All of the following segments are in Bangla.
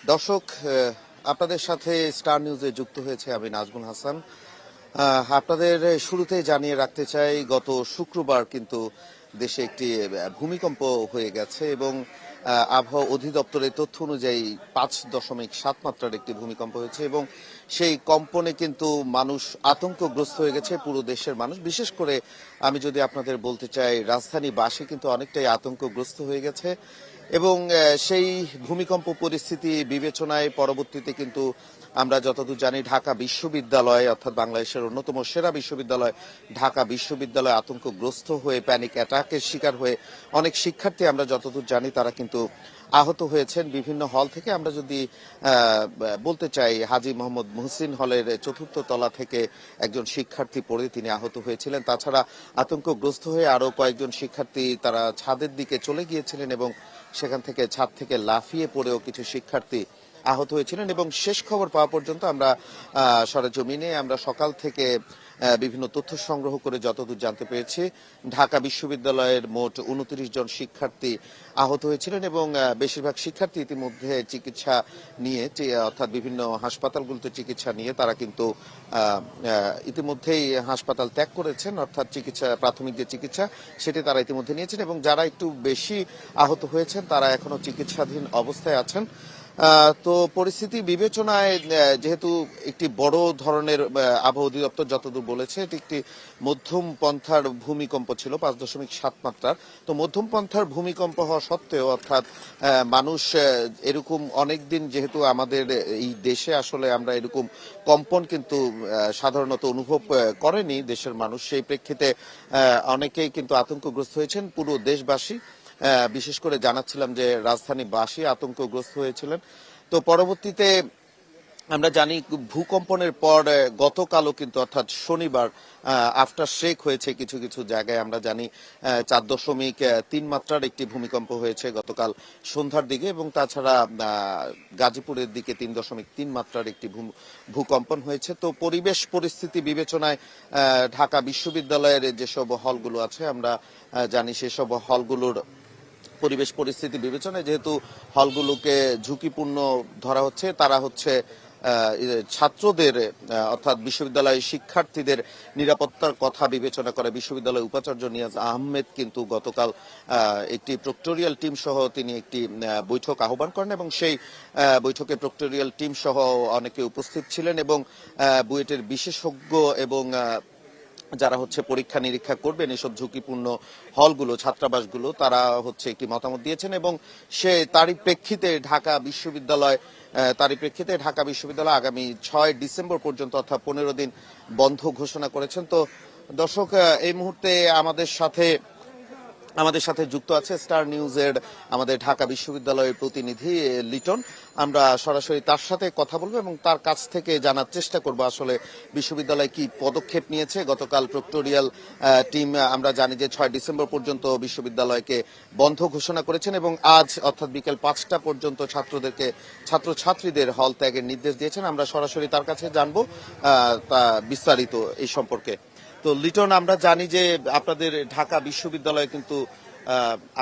দর্শক, আপনাদের সাথে স্টার নিউজে যুক্ত হয়েছে আমি নাজমুল হাসান। আপনাদের শুরুতেই জানিয়ে রাখতে চাই, গত শুক্রবার কিন্তু দেশে একটি ভূমিকম্প হয়ে গেছে এবং আবহাওয়া অধিদপ্তরের তথ্য অনুযায়ী 5.7 মাত্রার একটি ভূমিকম্প হয়েছে এবং সেই কম্পনে কিন্তু মানুষ আতঙ্কগ্রস্ত হয়ে গেছে, পুরো দেশের মানুষ। বিশেষ করে আমি যদি আপনাদের বলতে চাই, রাজধানীবাসী কিন্তু অনেকটাই আতঙ্কগ্রস্ত হয়ে গেছে এবং সেই ভূমিকম্প পরিস্থিতি বিবেচনায় পরবর্তীতে কিন্তু আমরা যতদূর জানি, ঢাকা বিশ্ববিদ্যালয় অর্থাৎ বাংলাদেশের অন্যতম সেরা বিশ্ববিদ্যালয় ঢাকা বিশ্ববিদ্যালয় আতঙ্কগ্রস্ত হয়ে প্যানিক অ্যাটাকের শিকার হয়ে অনেক শিক্ষার্থী, আমরা যতদূর জানি, তারা কিন্তু আহত হয়েছেন বিভিন্ন হল থেকে। আমরা যদি বলতে চাই, হাজী মোহাম্মদ মুহসিন হলের 4র্থ তলা থেকে একজন শিক্ষার্থী পড়ে তিনি আহত হয়েছিলেন। তাছাড়া আতঙ্কগ্রস্ত হয়ে আরো কয়েকজন শিক্ষার্থী তারা ছাদের দিকে চলে গিয়েছিলেন এবং সেখান থেকে ছাদ থেকে লাফিয়ে পড়েও কিছু শিক্ষার্থী আহত হয়েছিলেন। এবং শেষ খবর পাওয়া পর্যন্ত আমরা সরেজমিনে আমরা সকাল থেকে বিভিন্ন তথ্য সংগ্রহ করে যতদূর জানতে পেরেছি, ঢাকা বিশ্ববিদ্যালয়ের মোট 29 জন শিক্ষার্থী আহত হয়েছিলেন এবং বেশিরভাগ শিক্ষার্থী ইতিমধ্যে চিকিৎসা নিয়ে, অর্থাৎ বিভিন্ন হাসপাতালগুলোতে চিকিৎসা নিয়ে তারা কিন্তু ইতিমধ্যেই হাসপাতাল ত্যাগ করেছেন, অর্থাৎ চিকিৎসা, প্রাথমিক যে চিকিৎসা সেটি তারা ইতিমধ্যে নিয়েছেন এবং যারা একটু বেশি আহত হয়েছেন তারা এখনো চিকিৎসাধীন অবস্থায় আছেন। তো পরিস্থিতি বিবেচনায়, যেহেতু একটি বড় ধরনের আবহাওয়া অধিদপ্তর যতদূর বলেছে, এটি একটি মধ্যম পন্থার ভূমিকম্প ছিল, 5.7 মাত্রার। তো মধ্যম পন্থার ভূমিকম্প হওয়া সত্ত্বেও, অর্থাৎ মানুষ এরকম অনেকদিন, যেহেতু আমাদের এই দেশে আসলে আমরা এরকম কম্পন কিন্তু সাধারণত অনুভব করেনি দেশের মানুষ, সেই প্রেক্ষিতে অনেকেই কিন্তু আতঙ্কগ্রস্ত হয়েছেন। পুরো দেশবাসী, বিশেষ করে জানাচ্ছিলাম যে রাজধানীবাসী আতঙ্কগ্রস্ত হয়েছিলেন। তো পরবর্তীতে আমরা জানি, ভূকম্পনের পর গতকালও কিন্তু, অর্থাৎ শনিবার, আফটার শেক হয়েছে কিছু কিছু জায়গায়। আমরা জানি 4.3 মাত্রার একটি ভূমিকম্প হয়েছে গতকাল সন্ধ্যার দিকে এবং তাছাড়া গাজীপুরের দিকে 3.3 মাত্রার একটি ভূকম্পন হয়েছে। তো পরিবেশ পরিস্থিতি বিবেচনায় ঢাকা বিশ্ববিদ্যালয়ের যেসব হলগুলো আছে, আমরা জানি সেসব হলগুলোর পরিবেশ পরিস্থিতি বিবেচনায়, যেহেতু হলগুলোকে ঝুঁকিপূর্ণ ধরা হচ্ছে, তারা হচ্ছে ছাত্রদের, অর্থাৎ বিশ্ববিদ্যালয়ের শিক্ষার্থীদের নিরাপত্তার কথা বিবেচনা করে বিশ্ববিদ্যালয়ের উপাচার্য নিয়াজ আহমেদ কিন্তু গতকাল একটি প্রক্টোরিয়াল টিম সহ তিনি একটি বৈঠক আহ্বান করেন এবং সেই বৈঠকে প্রক্টোরিয়াল টিম সহ অনেকে উপস্থিত ছিলেন এবং বুয়েটের বিশেষজ্ঞ এবং যারা হচ্ছে পরীক্ষা নিরীক্ষা করবেন এসব ঝুঁকিপূর্ণ হলগুলো, ছাত্রাবাসগুলো, তারা হচ্ছে একটি মতামত দিয়েছেন এবং তারই প্রেক্ষিতে ঢাকা বিশ্ববিদ্যালয় আগামী 6 ডিসেম্বর পর্যন্ত, অর্থাৎ 15 দিন বন্ধ ঘোষণা করেছেন। তো দর্শক, এই মুহূর্তে আমাদের সাথে যুক্ত আছে স্টার নিউজের আমাদের ঢাকা বিশ্ববিদ্যালয়ের প্রতিনিধি লিটন। আমরা সরাসরি তার সাথে কথা বলবো এবং তার কাছ থেকে জানার চেষ্টা করব আসলে বিশ্ববিদ্যালয় কি পদক্ষেপ নিয়েছে। গতকাল প্রক্টোরিয়াল টিম, আমরা জানি যে 6 ডিসেম্বর পর্যন্ত বিশ্ববিদ্যালয়কে বন্ধ ঘোষণা করেছেন এবং আজ, অর্থাৎ বিকেল 5টা পর্যন্ত ছাত্রছাত্রীদের হল ত্যাগের নির্দেশ দিয়েছেন। আমরা সরাসরি তার কাছে জানবো বিস্তারিত এই সম্পর্কে। তো লিটন, আমরা জানি যে আপনাদের ঢাকা বিশ্ববিদ্যালয় কিন্তু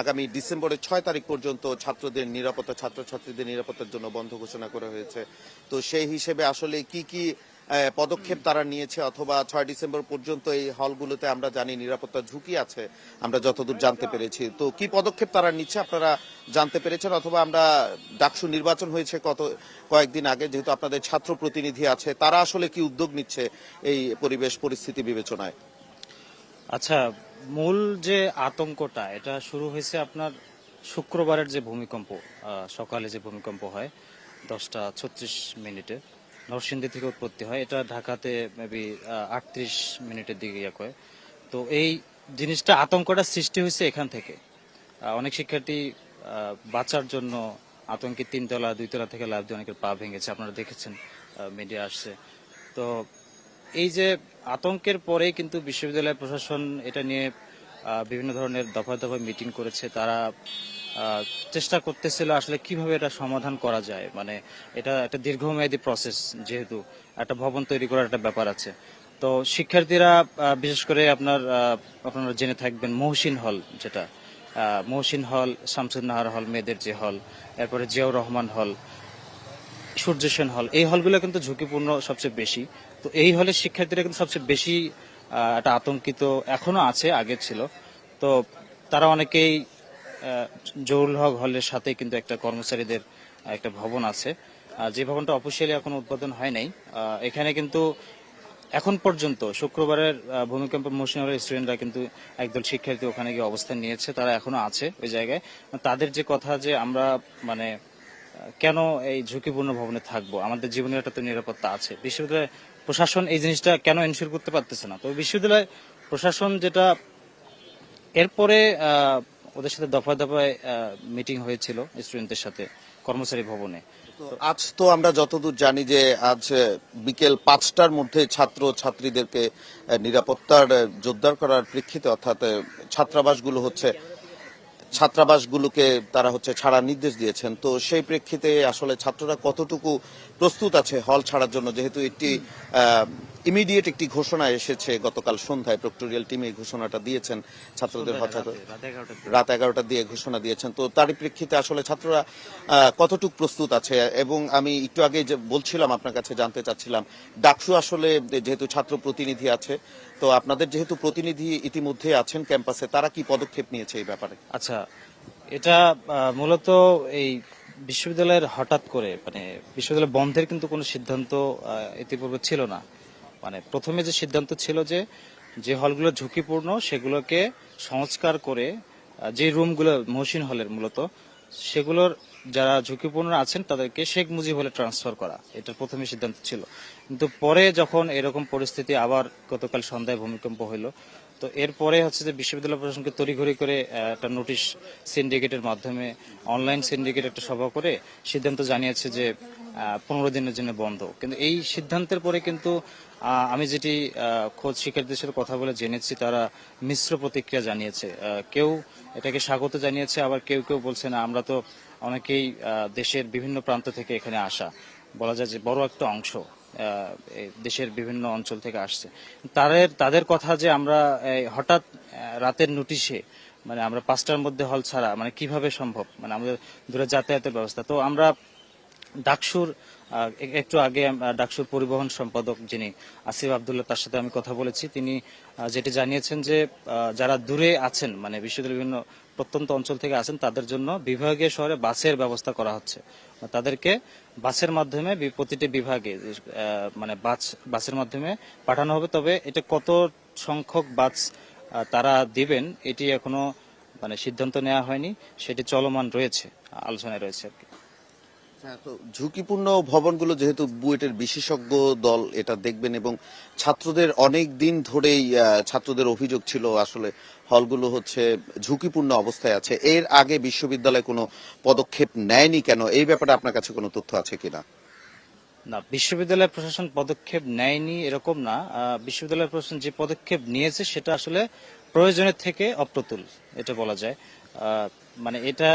আগামী ডিসেম্বরের 6 তারিখ পর্যন্ত ছাত্রছাত্রীদের নিরাপত্তার জন্য বন্ধ ঘোষণা করা হয়েছে। তো সেই হিসেবে আসলে কি কি পদক্ষেপ তারা নিয়েছে, অথবা 6 ডিসেম্বর পর্যন্ত এই হলগুলোতে আমরা জানি নিরাপত্তার ঝুঁকি আছে, আমরা যতদূর জানতে পেরেছি। তো কি পদক্ষেপ তারা নিচ্ছে আপনারা জানতে পেরেছেন, অথবা আমরা, ডাকসু নির্বাচন হয়েছে কয়েকদিন আগে, যেহেতু আপনাদের ছাত্র প্রতিনিধি আছে, তারা আসলে কি উদ্যোগ নিচ্ছে এই পরিবেশ পরিস্থিতি বিবেচনায়? আচ্ছা, মূল যে আতঙ্কটা এটা শুরু হয়েছে আপনার শুক্রবারের যে ভূমিকম্প, সকালে যে ভূমিকম্প হয় 10:36 নরসিংদী থেকে উৎপত্তি হয়, এটা ঢাকাতে মেবি 38 মিনিটের দিকে হয়। তো এই জিনিসটা, আতঙ্কটা সৃষ্টি হয়েছে এখান থেকে। অনেক শিক্ষার্থী বাঁচার জন্য আতঙ্কে 3 তলা 2 তলা থেকে লাফ দিয়ে অনেকের পা ভেঙেছে, আপনারা দেখেছেন, মিডিয়া আসছে। তো এই যে আতঙ্কের পরেই কিন্তু বিশ্ববিদ্যালয় প্রশাসন এটা নিয়ে বিভিন্ন ধরনের দফায় দফায় মিটিং করেছে। তারা চেষ্টা করতেছিল আসলে কিভাবে এটা সমাধান করা যায়। মানে এটা একটা দীর্ঘমেয়াদী প্রসেস, যেহেতু একটা ভবন তৈরি করার একটা ব্যাপার আছে। তো শিক্ষার্থীরা, বিশেষ করে আপনারা জেনে থাকবেন মহসিন হল, যেটা মহসিন হল, শামসুন নাহার হল, মেয়েদের যে হল, এরপরে জিয়াউর রহমান হল, সূর্য সেন হল, এই হলগুলো কিন্তু ঝুঁকিপূর্ণ সবচেয়ে বেশি। তো এই হলের শিক্ষার্থীরা কিন্তু সবচেয়ে বেশি একটা আতঙ্কিত এখনো আছে, আগে ছিল। তো তারা অনেকেই জহুরুল হক হলের সাথে কিন্তু একটা কর্মচারীদের একটা ভবন আছে, যে ভবনটা অফিসিয়ালি এখনো উদ্বোধন হয় নাই। এখানে কিন্তু এখন পর্যন্ত শুক্রবারের ভূমিকম্পে মহসিন হলের স্টুডেন্টরা কিন্তু একদল শিক্ষার্থী ওখানে গিয়ে অবস্থান নিয়েছে, তারা এখনো আছে ওই জায়গায়। তাদের যে কথা যে আমরা মানে কেন এই ঝুঁকিপূর্ণ ভবনে থাকবো, আমাদের জীবনের একটা তো নিরাপত্তা আছে। বিশ্ববিদ্যালয় প্রশাসন এই জিনিসটা কেন এনশিওর করতে পারতেছে না? তো বিশ্ববিদ্যালয় প্রশাসন যেটা এরপরে ওদের সাথে দফায় দফায় মিটিং হয়েছিল স্টুডেন্টদের সাথে কর্মচারী ভবনে। তো আজ তো আমরা যতদূর জানি যে আজ বিকেল 5টার মধ্যে ছাত্র ছাত্রীদেরকে নিরাপত্তার জোরদার করার প্রেক্ষিতে, অর্থাৎ ছাত্রাবাসগুলোকে তারা ছাড়ার নির্দেশ দিয়েছেন। তো সেই প্রেক্ষিতে আসলে ছাত্ররা কতটুকু প্রস্তুত আছে হল ছাড়ার জন্য, যেহেতু একটি ইমিডিয়েট একটি ঘোষণা এসেছে গতকাল সন্ধ্যায়, প্রক্টোরিয়াল টিম এই ঘোষণাটা দিয়েছেন ছাত্রদের হঠাৎ রাত 11টা দিয়ে ঘোষণা দিয়েছেন। তো তারই প্রেক্ষিতে আসলে ছাত্ররা কতটুকু প্রস্তুত আছে, এবং আমি একটু আগে যে বলছিলাম আপনার কাছে জানতে চাচ্ছিলাম, ডাকসু আসলে যেহেতু ছাত্র প্রতিনিধি আছে, তো আপনাদের যেহেতু প্রতিনিধি ইতিমধ্যে আছেন ক্যাম্পাসে, তারা কি পদক্ষেপ নিয়েছে এই ব্যাপারে? আচ্ছা, এটা মূলত এই বিশ্ববিদ্যালয়ের হঠাৎ করে মানে বিশ্ববিদ্যালয় বন্ধের কিন্তু কোনো সিদ্ধান্ত ইতিপূর্বে ছিল না। মানে প্রথমে যে সিদ্ধান্ত ছিল যে যে হলগুলো ঝুঁকিপূর্ণ সেগুলোকে সংস্কার করে যে রুমগুলো মহসিন হলের মূলত সেগুলোর যারা ঝুঁকিপূর্ণ আছেন তাদেরকে শেখ মুজিব হলে ট্রান্সফার করা, এটা প্রথমে সিদ্ধান্ত ছিল। কিন্তু পরে যখন এরকম পরিস্থিতি আবার গতকাল সন্ধ্যায় ভূমিকম্প হইলো, তো এরপরে যে বিশ্ববিদ্যালয় প্রশাসনকে তড়িঘড়ি করে একটা নোটিশ সিন্ডিকেটের মাধ্যমে অনলাইন সিন্ডিকেট একটা সভা করে সিদ্ধান্ত জানিয়েছে যে 15 দিনের জন্য বন্ধ। কিন্তু এই সিদ্ধান্তের পরে কিন্তু আমি যেটি খোঁজ শিক্ষার্থীদের সাথে কথা বলে জেনেছি, তারা মিশ্র প্রতিক্রিয়া জানিয়েছে। কেউ এটাকে স্বাগত জানিয়েছে, আবার কেউ কেউ বলছে না, আমরা তো অনেকেই দেশের বিভিন্ন প্রান্ত থেকে এখানে আসা, বলা যায় যে বড় একটা অংশ দেশের বিভিন্ন অঞ্চল থেকে আসছে। তাদের কথা যে আমরা হঠাৎ রাতের নোটিশে মানে আমরা 5টার মধ্যে হল ছাড়া মানে কিভাবে সম্ভব, মানে আমাদের দূরে যাতায়াতের ব্যবস্থা। তো আমরা ডাকসুর একটু আগে ডাকসুর পরিবহন সম্পাদক যিনি আসিফ আব্দুল্লাহ, তার সাথে আমি কথা বলেছি। তিনি যেটি জানিয়েছেন যে যারা দূরে আছেন মানে বিশ্ববিদ্যালয়ের বিভিন্ন প্রত্যন্ত অঞ্চল থেকে আছেন, তাদের জন্য বিভাগীয় শহরে বাসের ব্যবস্থা করা হচ্ছে। তাদেরকে বাসের মাধ্যমে প্রতিটি বিভাগে মানে বাসের মাধ্যমে পাঠানো হবে। তবে এটা কত সংখ্যক বাস তারা দিবেন এটি এখনো মানে সিদ্ধান্ত নেওয়া হয়নি, সেটি চলমান রয়েছে, আলোচনায় রয়েছে আর কি। হ্যাঁ, তো ঝুঁকিপূর্ণ ভবনগুলো যেহেতু বুয়েটের বিশেষজ্ঞ দল এটা দেখবেন, এবং ছাত্রদের অনেক দিন ধরেই ছাত্রদের অভিযোগ ছিল আসলে হলগুলো ঝুঁকিপূর্ণ অবস্থায় আছে। এর আগে বিশ্ববিদ্যালয় কোনো পদক্ষেপ নেয়নি কেন, এই ব্যাপারে আপনার কাছে কোনো তথ্য আছে কিনা? না, বিশ্ববিদ্যালয় প্রশাসন পদক্ষেপ নেয়নি এরকম না। বিশ্ববিদ্যালয় প্রশাসন যে পদক্ষেপ নিয়েছে সেটা আসলে প্রয়োজনের থেকে অপ্রতুল, এটা বলা যায়। মানে এটা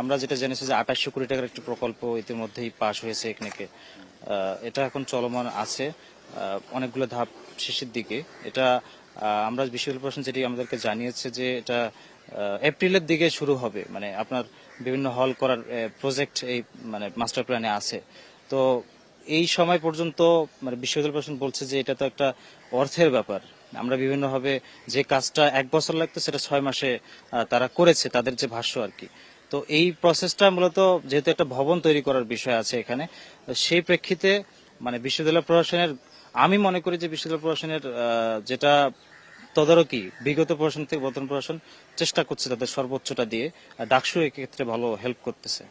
আমরা যেটা জেনেছি যে 2800 কোটি টাকার একটি প্রকল্প ইতিমধ্যেই পাশ হয়েছে একনেকে, এটা এখন চলমান আছে, অনেকগুলো ধাপ শেষের দিকে। এটা আমরা বিশ্ববিদ্যালয় প্রশাসন যেটি আমাদেরকে জানিয়েছে যে এটা এপ্রিলের দিকে শুরু হবে, মানে আপনার বিভিন্ন হল করার প্রজেক্ট এই মানে মাস্টার প্ল্যানে আছে। তো এই সময় পর্যন্ত মানে বিশ্ববিদ্যালয় প্রশাসন বলছে যে এটা তো একটা অর্থের ব্যাপার, আমরা বিভিন্নভাবে যে কাজটা 1 বছর লাগতো সেটা 6 মাসে তারা করেছে, তাদের যে ভাষ্য আর কি। তো এই প্রসেসটা মূলত যেহেতু একটা ভবন তৈরি করার বিষয় আছে এখানে, সেই প্রেক্ষিতে মানে বিশ্ববিদ্যালয় প্রশাসনের, আমি মনে করি যে বিশ্ববিদ্যালয় প্রশাসনের যেটা তদারকি বিগত প্রশাসন থেকে বর্তমান প্রশাসন চেষ্টা করছে তাদের সর্বোচ্চটা দিয়ে, ডাকসু এক্ষেত্রে ভালো হেল্প করতেছে।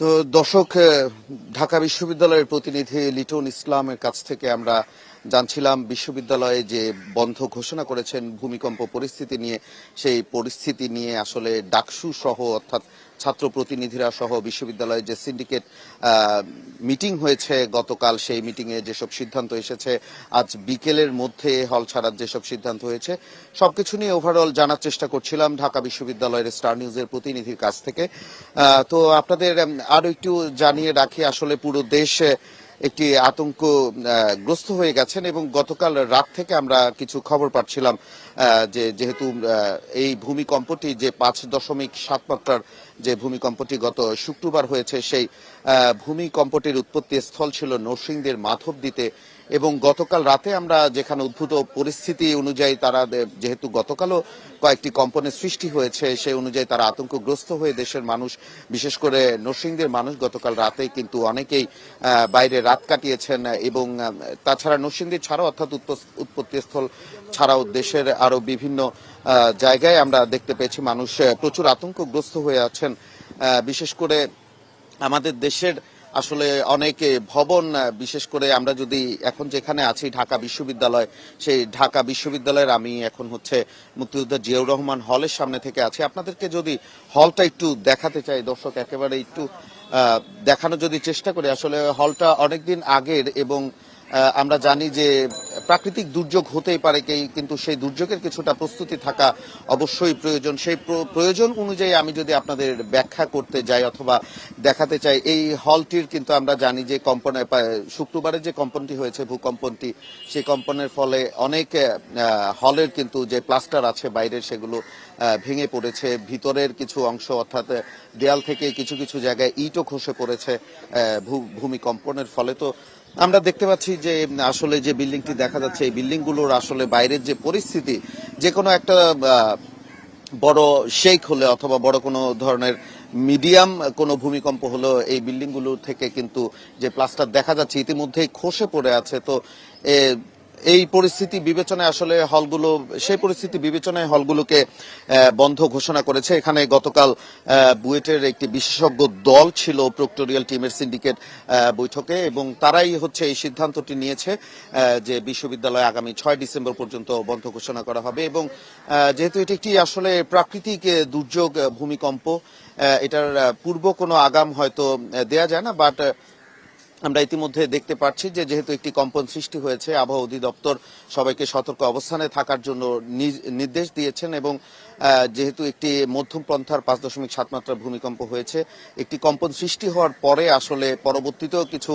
তো দর্শক, ঢাকা বিশ্ববিদ্যালয়ের প্রতিনিধি লিটন ইসলামের কাছ থেকে আমরা জানছিলাম বিশ্ববিদ্যালয়ে যে বন্ধ ঘোষণা করেছেন ভূমিকম্প পরিস্থিতি নিয়ে, সেই পরিস্থিতি নিয়ে আসলে ডাকসু সহ অর্থাৎ ছাত্র প্রতিনিধিরা সহ বিশ্ববিদ্যালয়ে যে সিন্ডিকেট মিটিং হয়েছে গতকাল, সেই মিটিংয়ে যেসব সিদ্ধান্ত এসেছে, আজ বিকেলের মধ্যে হল ছাড়ার যেসব সিদ্ধান্ত হয়েছে, সবকিছু নিয়ে ওভারঅল জানার চেষ্টা করছিলাম ঢাকা বিশ্ববিদ্যালয়ের স্টার নিউজের প্রতিনিধির কাছ থেকে। তো আপনাদের আরো একটু জানিয়ে রাখি, আসলে পুরো দেশ একটি আতঙ্ক গ্রস্ত হয়ে গেছেন এবং গতকাল রাত থেকে আমরা কিছু খবর পাচ্ছিলাম যে যেহেতু এই ভূমিকম্পটি যে 5.7 মাত্রার যে ভূমিকম্পটি গত শুক্রবার হয়েছে সেই ভূমিকম্পটির উৎপত্তি স্থল ছিল নরসিংদীর মাধবদীতে এবং গতকাল রাতে আমরা যেখানে উদ্ভূত পরিস্থিতি অনুযায়ী তারা যেহেতু গতকালও কয়েকটি কম্পনের সৃষ্টি হয়েছে সেই অনুযায়ী তারা আতঙ্কগ্রস্ত হয়ে দেশের মানুষ বিশেষ করে নরসিংদীর মানুষ গতকাল রাতে কিন্তু অনেকেই বাইরে রাত কাটিয়েছেন এবং তাছাড়া নরসিংদী ছাড়াও অর্থাৎ উৎপত্তিস্থল ছাড়াও দেশের আরো বিভিন্ন জায়গায় আমরা দেখতে পেয়েছি মানুষ প্রচুর আতঙ্কগ্রস্ত হয়ে আছেন বিশেষ করে আমাদের দেশের আসলে অনেক ভবন বিশেষ করে আমরা যদি এখন যেখানে আছি ঢাকা বিশ্ববিদ্যালয় সেই ঢাকা বিশ্ববিদ্যালয়ের আমি এখন হচ্ছে মুক্তিযোদ্ধা জিয়াউর রহমান হলের সামনে থেকে আছি আপনাদেরকে যদি হলটা একটু দেখাতে চাই দর্শক একেবারে একটু দেখানোর যদি চেষ্টা করি আসলে হলটা অনেকদিন আগের এবং আমরা জানি যে প্রাকৃতিক দুর্যোগ হতেই পারে কিন্তু সেই দুর্যোগের কিছুটা প্রস্তুতি থাকা অবশ্যই প্রয়োজন সেই প্রয়োজন অনুযায়ী আমি যদি আপনাদের ব্যাখ্যা করতে যাই অথবা দেখাতে চাই এই হলটির কিন্তু আমরা জানি যে কম্পনে শুক্রবারে যে কম্পনটি হয়েছে ভূকম্পনটি সেই কম্পনের ফলে অনেক হলের কিন্তু যে প্লাস্টার আছে বাইরের সেগুলো ভেঙে পড়েছে ভিতরের কিছু অংশ অর্থাৎ দেয়াল থেকে কিছু কিছু জায়গায় ইটও খসে পড়েছে ভূমিকম্পনের ফলে তো আমরা দেখতে পাচ্ছি যে আসলে যে বিল্ডিংটি দেখা যাচ্ছে এই বিল্ডিংগুলোর আসলে বাইরের যে পরিস্থিতি যে কোনো একটা বড় শেক হলে অথবা বড় কোনো ধরনের মিডিয়াম কোনো ভূমিকম্প হলো এই বিল্ডিংগুলো থেকে কিন্তু যে প্লাস্টার দেখা যাচ্ছে ইতিমধ্যেই খসে পড়ে আছে তো এই পরিস্থিতি বিবেচনায় আসলে হলগুলো সেই পরিস্থিতি বিবেচনায় হলগুলোকে বন্ধ ঘোষণা করেছে এখানে গতকাল বুয়েটের একটি বিশেষজ্ঞ দল ছিল প্রক্টোরিয়াল টিমের সিন্ডিকেট বৈঠকে এবং তারাই হচ্ছে এই সিদ্ধান্তটি নিয়েছে যে বিশ্ববিদ্যালয় আগামী 6 ডিসেম্বর পর্যন্ত বন্ধ ঘোষণা করা হবে এবং যেহেতু এটি একটি আসলে প্রাকৃতিক দুর্যোগ ভূমিকম্প এটার পূর্ব কোনো আগাম হয়তো দেয়া যায় না বাট আমরা ইতিমধ্যে দেখতে পাচ্ছি যে যেহেতু একটি কম্পন সৃষ্টি হয়েছে আবহাওয়া অধিদপ্তর সবাইকে সতর্ক অবস্থানে থাকার জন্য নির্দেশ দিয়েছেন এবং যেহেতু একটি মধ্যম পন্থার 5.7 মাত্রার ভূমিকম্প হয়েছে একটি কম্পন সৃষ্টি হওয়ার পরে আসলে পরবর্তীতেও কিছু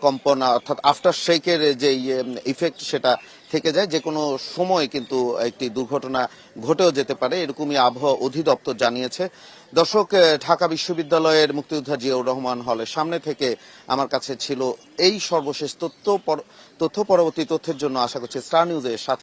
কম্পন অর্থাৎ আফটার শেকের যে ইফেক্ট সেটা থেকে যায় যে কোনো সময় কিন্তু একটি দুর্ঘটনা ঘটেও যেতে পারে এরকমই আবহাওয়া অধিদপ্তর জানিয়েছে দর্শক ঢাকা বিশ্ববিদ্যালয়ের মুক্তিযোদ্ধা জিয়াউর রহমান হলের সামনে থেকে আমার কাছে ছিল এই সর্বশেষ তথ্য পরবর্তী তথ্যের জন্য আশা করছি স্টার নিউজের সাথে